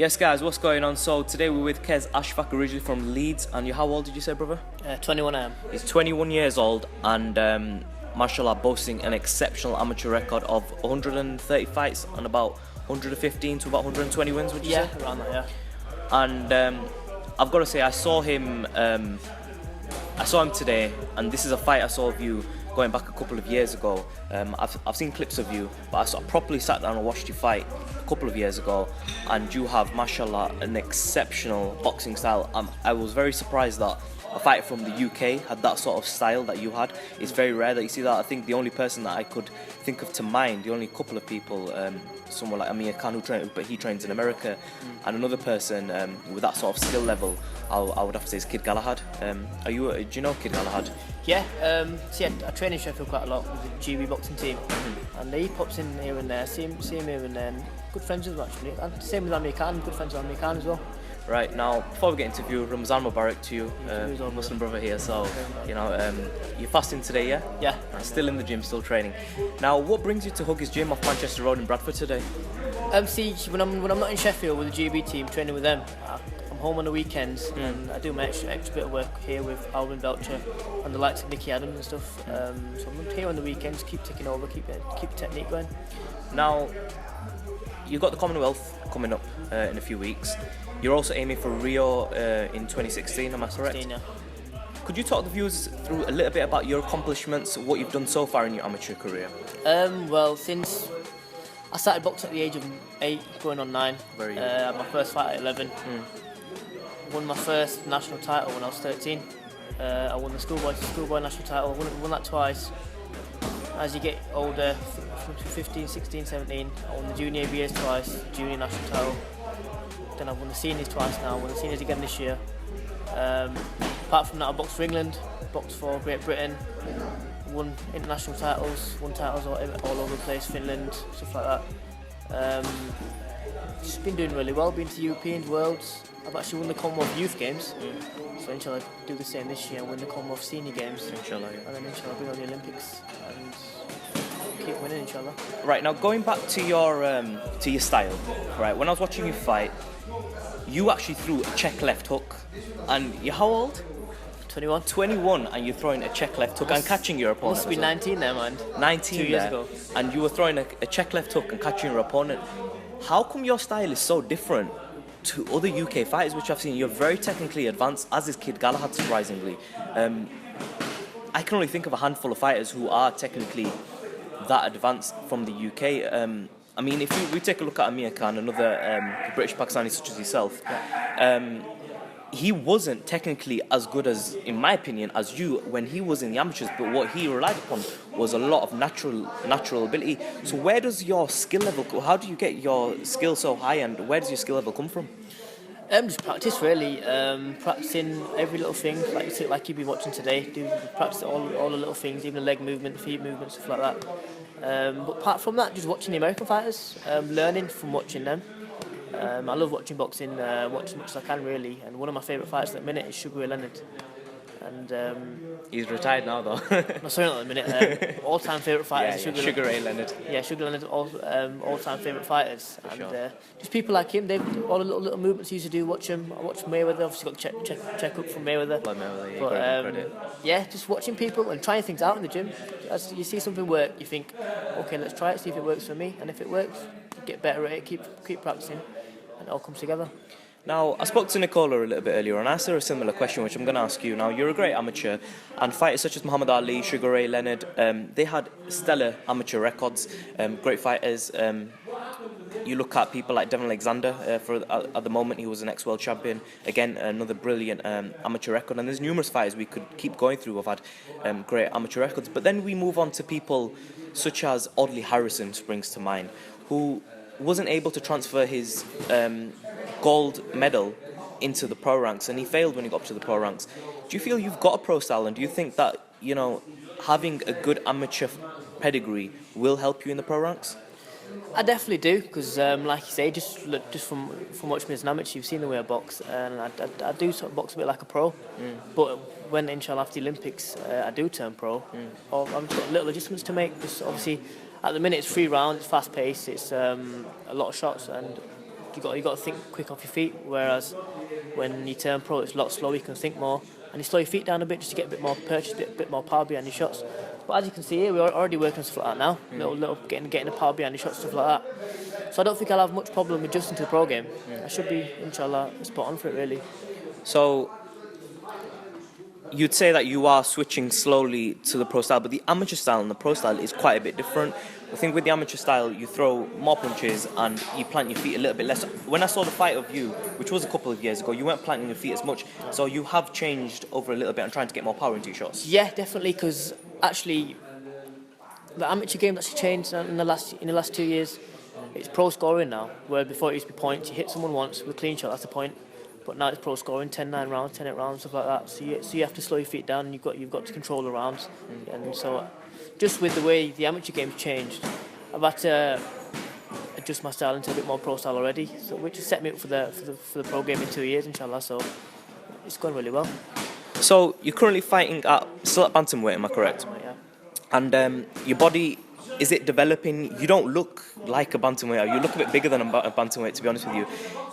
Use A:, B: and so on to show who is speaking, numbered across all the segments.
A: Yes, guys, what's going on? So today we're with Qais Ashfaq, originally from Leeds. And how old did you say, brother?
B: 21 I am.
A: He's 21 years old and, mashallah, boasting an exceptional amateur record of 130 fights and about 115 to about 120 wins, would you say?
B: Yeah, around that, yeah.
A: And I've got to say, I saw him today, and this is a fight I saw of you going back a couple of years ago. I've seen clips of you, but I properly sat down and watched you fight a couple of years ago, and you have, mashallah, an exceptional boxing style. I was very surprised that a fighter from the UK had that sort of style that you had. It's very rare that you see that. I think the only person that I could think of to mind, the only couple of people, someone like Amir Khan, but he trains in America, and another person with that sort of skill level, I would have to say is Kid Galahad. Do you know Kid Galahad?
B: Yeah, I train in Sheffield quite a lot with the GB boxing team, and he pops in here and there, see him here and there. Good friends with him actually, and same with Amir Khan, good friends with Amir Khan as well.
A: Right, now before we get into you, Ramzan Mubarak to you, Muslim brother here. So, you're fasting today, yeah?
B: Yeah.
A: And still in the gym, still training. Now, what brings you to Huggies Gym off Manchester Road in Bradford today?
B: See, when I'm not in Sheffield with the GB team training with them, I'm home on the weekends and I do my extra bit of work here with Alvin Belcher and the likes of Nicky Adams and stuff. So I'm here on the weekends, keep ticking over, keep the technique going.
A: Now, you've got the Commonwealth coming up in a few weeks. You're also aiming for RIO in 2016, am I correct?
B: 16, yeah.
A: Could you talk the viewers through a little bit about your accomplishments, what you've done so far in your amateur career?
B: Well, since I started boxing at the age of 8, going on 9.
A: Very young.
B: I had my first fight at 11. Won my first national title when I was 13. I won the schoolboy national title. Won that twice. As you get older, from 15, 16, 17, I won the junior ABAs twice, junior national title. Then I've won the seniors twice now. I won the seniors again this year. Apart from that, I boxed for England, boxed for Great Britain, won international titles, won titles all over the place, Finland, stuff like that. Just been doing really well, been to Europeans, Worlds. I've actually won the Commonwealth Youth Games, so inshallah I'll do the same this year, win the Commonwealth Senior Games,
A: Inshallah, yeah.
B: and then inshallah I'll be on the Olympics and keep winning, inshallah.
A: Right, now going back to your style, right, when I was watching you fight, you actually threw a check left hook, and you're how old?
B: 21.
A: 21, and you're throwing a check left hook and catching your opponent.
B: Must be 19 there, man.
A: 19
B: 2 years ago.
A: And you were throwing a check left hook and catching your opponent. How come your style is so different to other UK fighters which I've seen? You're very technically advanced, as is Kid Galahad, surprisingly. I can only think of a handful of fighters who are technically that advanced from the UK. I mean, if we take a look at Amir Khan, another British Pakistani such as yourself, he wasn't technically as good as, in my opinion, as you when he was in the amateurs, but what he relied upon was a lot of natural ability. So where does your skill level go? How do you get your skill so high, and where does your skill level come from?
B: Just practice, really. Practicing every little thing, like you've been watching today. Practice all the little things, even the leg movement, feet movement, stuff like that. But apart from that, just watching the American fighters, learning from watching them. I love watching boxing, watch as much as I can, really. And one of my favourite fighters at the minute is Sugar Ray Leonard. And
A: he's retired now, though.
B: No, sorry, not at the minute. All-time favourite fighters.
A: Yeah, Sugar Ray Leonard.
B: Yeah, Sugar Leonard, all-time favourite fighters.
A: For
B: and
A: sure.
B: Just people like him, all the little movements he used to do. Watch him. I watch Mayweather. Obviously, got check up from Mayweather.
A: Like Mayweather, yeah,
B: But
A: credit.
B: yeah, just watching people and trying things out in the gym. As you see something work, you think, okay, let's try it, see if it works for me. And if it works, get better at it. Keep practicing, and it all comes together.
A: Now, I spoke to Nicola a little bit earlier and asked her a similar question, which I'm going to ask you. Now, you're a great amateur, and fighters such as Muhammad Ali, Sugar Ray Leonard, they had stellar amateur records, great fighters. You look at people like Devon Alexander, at the moment he was an ex-world champion. Again, another brilliant amateur record, and there's numerous fighters we could keep going through who've had great amateur records. But then we move on to people such as Audley Harrison springs to mind, who wasn't able to transfer his gold medal into the pro ranks, and he failed when he got up to the pro ranks. Do you feel you've got a pro style, and do you think that, having a good amateur pedigree will help you in the pro ranks?
B: I definitely do, because like you say, just from watching me as an amateur, you've seen the way I box, and I do sort of box a bit like a pro. But when, inshallah, after the Olympics, I do turn pro, I've got little adjustments to make. Because obviously, at the minute it's 3 rounds, it's fast paced, it's a lot of shots, and you got to think quick off your feet. Whereas when you turn pro, it's a lot slower. You can think more, and you slow your feet down a bit just to get a bit more purchase, a bit more power behind your shots. But as you can see here, we're already working on stuff like that now. Little getting the power behind your shots, stuff like that. So I don't think I'll have much problem adjusting to the pro game. I should be, inshallah, spot on for it really.
A: So you'd say that you are switching slowly to the pro style, but the amateur style and the pro style is quite a bit different. I think with the amateur style, you throw more punches and you plant your feet a little bit less. When I saw the fight of you, which was a couple of years ago, you weren't planting your feet as much. So you have changed over a little bit and trying to get more power into your shots.
B: Yeah, definitely, because actually the amateur game actually changed in the last 2 years. It's pro scoring now, where before it used to be points. You hit someone once with a clean shot, that's the point. But now it's pro scoring, 10-9 rounds, 10-8 rounds, stuff like that. So you have to slow your feet down, and you've got to control the rounds. And so, just with the way the amateur game's changed, I've had to adjust my style into a bit more pro style already. So which has set me up for the pro game in 2 years, inshallah. So it's going really well.
A: So you're currently fighting still at bantamweight, am I correct?
B: Yeah.
A: And your body, is it developing? You don't look like a bantamweight. You look a bit bigger than a bantamweight, to be honest with you.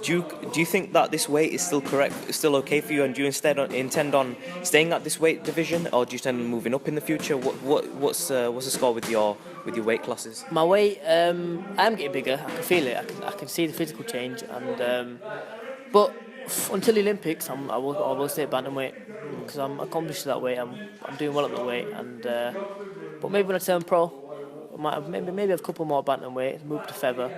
A: Do you think that this weight is still correct, is still okay for you, and do you instead intend on staying at this weight division, or do you intend on moving up in the future? What's the score with your weight classes?
B: My weight, I'm getting bigger. I can feel it. I can see the physical change, and but until the Olympics, I will stay at bantamweight because I'm accomplished that weight. I'm doing well at the weight, and but maybe when I turn pro, I might have maybe have a couple more bantamweight, move to feather,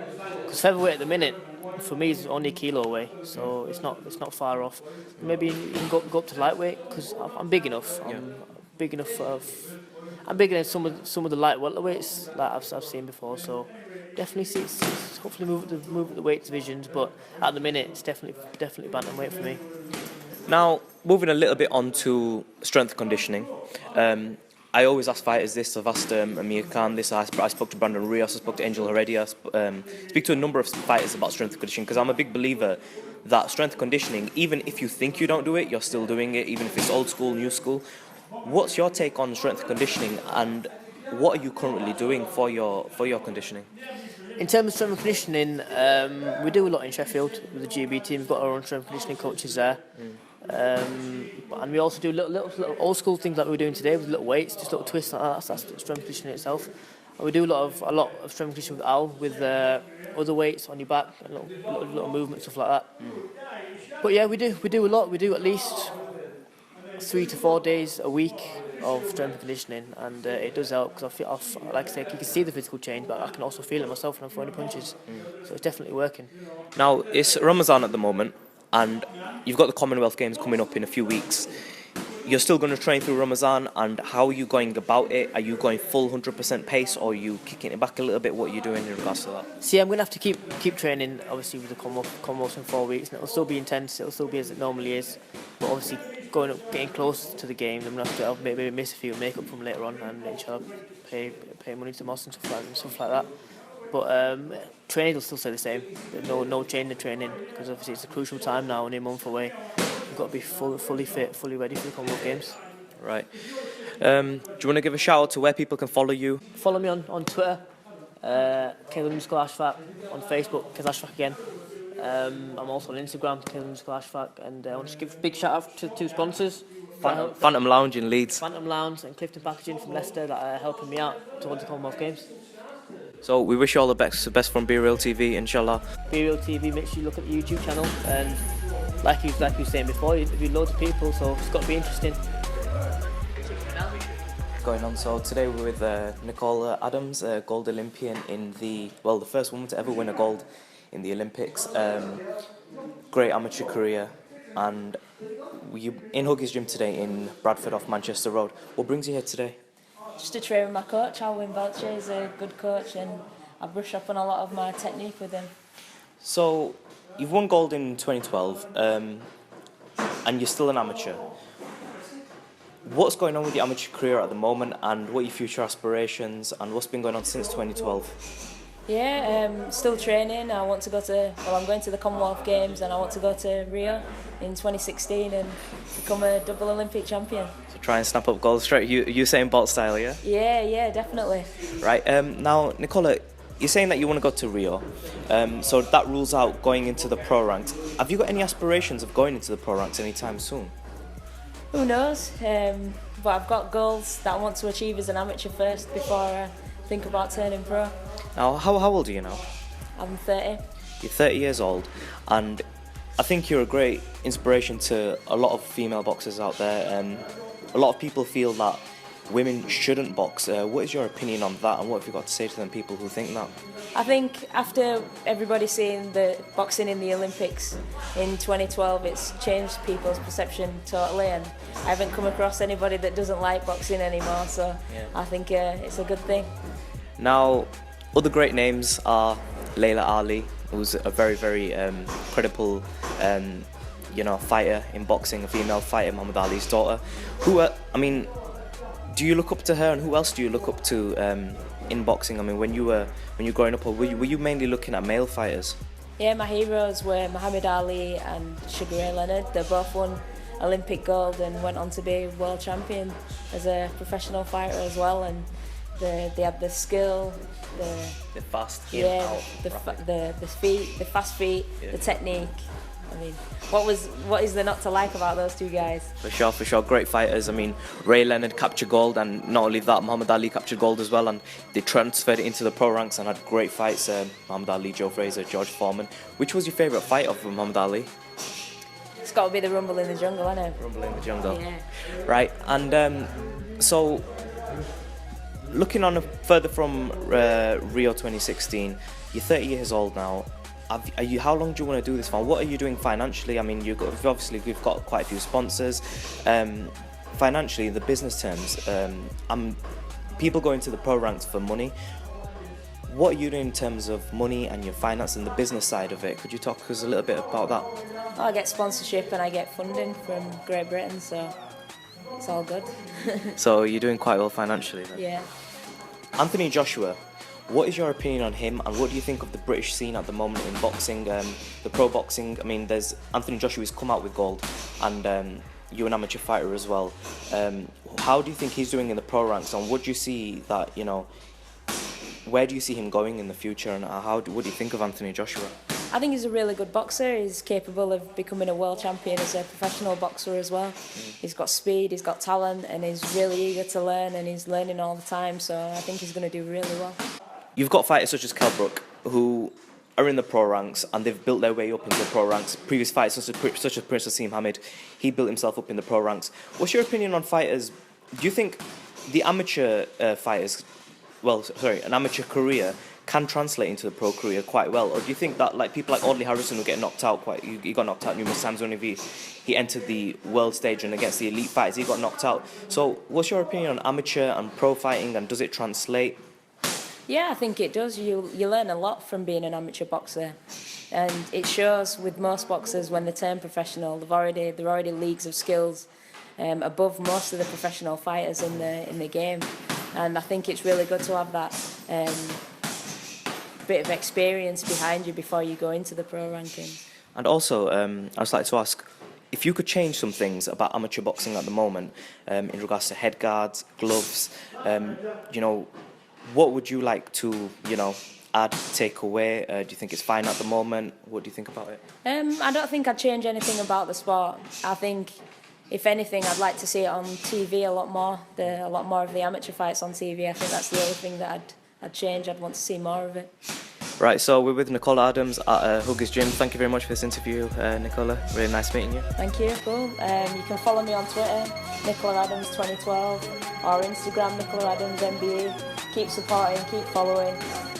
B: because featherweight at the minute for me is only a kilo away, so it's not far off. Maybe you can go up to lightweight because I'm big enough. I'm big enough. I'm bigger than some of the light welterweights that I've seen before. So definitely hopefully move up the weight divisions, but at the minute it's definitely bantamweight for me.
A: Now moving a little bit on to strength conditioning. I always ask fighters this. I've asked Amir Khan this. I spoke to Brandon Rios. I spoke to Angel Heredia. I speak to a number of fighters about strength conditioning because I'm a big believer that strength conditioning, even if you think you don't do it, you're still doing it, even if it's old school, new school. What's your take on strength conditioning, and what are you currently doing for your conditioning?
B: In terms of strength conditioning, we do a lot in Sheffield with the GB team. We've got our own strength conditioning coaches there. And we also do little old school things like we were doing today with little weights, just little twists like that. That's strength conditioning itself. And we do a lot of strength conditioning with Al, with other weights on your back, and little movements, stuff like that. But yeah, we do a lot. We do at least 3 to 4 days a week of strength conditioning, and it does help because I feel, like I say, you can see the physical change, but I can also feel it myself when I'm throwing the punches. So it's definitely working.
A: Now it's Ramadan at the moment, and you've got the Commonwealth Games coming up in a few weeks. You're still going to train through Ramadan, and how are you going about it? Are you going full 100% pace, or are you kicking it back a little bit? What are you doing in regards to that?
B: See, I'm going to have to keep training, obviously, with the Commonwealth in 4 weeks, and it'll still be intense, it'll still be as it normally is, but obviously getting close to the games, I'm going to have to maybe miss a few make-up from later on, and inshallah pay money to mosque and stuff like that. But training will still stay the same. No change in training, because obviously it's a crucial time now, only a month away. We've got to be fully fit, fully ready for the Commonwealth Games.
A: Right. Do you want to give a shout out to where people can follow you?
B: Follow me on Twitter, Qais_Ashfaq, on Facebook, Qais Ashfaq again. I'm also on Instagram, Qais_Ashfaq, and I want to give a big shout out to two sponsors.
A: Phantom Lounge in Leeds.
B: Phantom Lounge and Clifton Packaging from Leicester that are helping me out towards the Commonwealth Games.
A: So we wish you all the best from Be Real TV, inshallah.
B: Be Real TV, make sure you look at the YouTube channel, and like you were saying before, you interview loads of people, so it's got to be interesting.
A: Going on, so today we're with Nicola Adams, a gold Olympian in the first woman to ever win a gold in the Olympics. Great amateur career, and you in Huggies Gym today in Bradford off Manchester Road. What brings you here today?
C: Just to train with my coach, Alwyn Belcher is a good coach, and I brush up on a lot of my technique with him.
A: So, you've won gold in 2012, and you're still an amateur. What's going on with your amateur career at the moment, and what are your future aspirations, and what's been going on since 2012?
C: Yeah, still training. I'm going to the Commonwealth Games, and I want to go to RIO in 2016 and become a double Olympic champion.
A: So try and snap up gold straight, Usain Bolt style, yeah?
C: Yeah, definitely.
A: Right, now, Nicola, you're saying that you want to go to Rio, so that rules out going into the pro ranks. Have you got any aspirations of going into the pro ranks anytime soon?
C: Who knows? But I've got goals that I want to achieve as an amateur first before I think about turning pro.
A: Now, how old are you now?
C: I'm 30.
A: You're 30 years old, and I think you're a great inspiration to a lot of female boxers out there. A lot of people feel that women shouldn't box. What is your opinion on that, and what have you got to say to them people who think that?
C: I think after everybody seeing the boxing in the Olympics in 2012, it's changed people's perception totally, and I haven't come across anybody that doesn't like boxing anymore, so yeah. I think it's a good thing.
A: Now, other great names are Layla Ali, who's a very, very credible fighter in boxing, a female fighter, Muhammad Ali's daughter. Do you look up to her, and who else do you look up to in boxing? I mean, when you were growing up, or were you mainly looking at male fighters? Yeah,
C: my heroes were Muhammad Ali and Sugar Ray Leonard. They both won Olympic gold and went on to be world champion as a professional fighter as well. And they had the skill,
A: the fast,
C: the feet, the fast feet, yeah. The technique. I mean, what is there not to like about those two guys? For sure, great fighters. I mean, Ray Leonard captured gold, and not only that, Muhammad Ali captured gold as well, and they transferred it into the pro ranks and had great fights. Muhammad Ali, Joe Frazier, George Foreman. Which was your favourite fight of Muhammad Ali? It's got to be the Rumble in the Jungle, isn't it?
A: Rumble in the Jungle.
C: Yeah.
A: Right, and so looking on further from Rio 2016, you're 30 years old now. How long do you want to do this for? What are you doing financially? I mean, we've got quite a few sponsors. Financially, the business terms, people go into the pro ranks for money. What are you doing in terms of money and your finance and the business side of it? Could you talk to us a little bit about that?
C: I get sponsorship and I get funding from Great Britain, so it's all good.
A: So you're doing quite well financially then?
C: Yeah.
A: Anthony Joshua. What is your opinion on him, and what do you think of the British scene at the moment in boxing, the pro boxing? I mean, there's Anthony Joshua who's come out with gold, and you're an amateur fighter as well. How do you think he's doing in the pro ranks, and what do you see that, where do you see him going in the future, and what do you think of Anthony Joshua?
C: I think he's a really good boxer. He's capable of becoming a world champion as a professional boxer as well. He's got speed, he's got talent, and he's really eager to learn, and he's learning all the time, so I think he's going to do really well.
A: You've got fighters such as Kell Brook, who are in the pro ranks, and they've built their way up into the pro ranks. Previous fighters such as Prince Asim Hamid, he built himself up in the pro ranks. What's your opinion on fighters? Do you think the amateur an amateur career can translate into the pro career quite well, or do you think that people like Audley Harrison who get knocked out he got knocked out numerous times when he entered the world stage and against the elite fighters, he got knocked out? So what's your opinion on amateur and pro fighting, and does it translate?
C: Yeah, I think it does. You learn a lot from being an amateur boxer, and it shows with most boxers when they turn professional. They're already leagues of skills above most of the professional fighters in the game, and I think it's really good to have that bit of experience behind you before you go into the pro rankings.
A: And also, I'd just like to ask, if you could change some things about amateur boxing at the moment, in regards to head guards, gloves, what would you like to, add, take away? Do you think it's fine at the moment? What do you think about it?
C: I don't think I'd change anything about the sport. I think, if anything, I'd like to see it on TV a lot more. A lot more of the amateur fights on TV. I think that's the only thing that I'd change. I'd want to see more of it.
A: Right, so we're with Nicola Adams at Hugger's Gym. Thank you very much for this interview, Nicola. Really nice meeting you.
C: Thank you. Cool. You can follow me on Twitter, Nicola Adams 2012, or Instagram, Nicola Adams MBE. Keep supporting, keep following,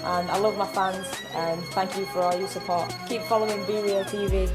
C: and I love my fans, and thank you for all your support. Keep following Be Real TV.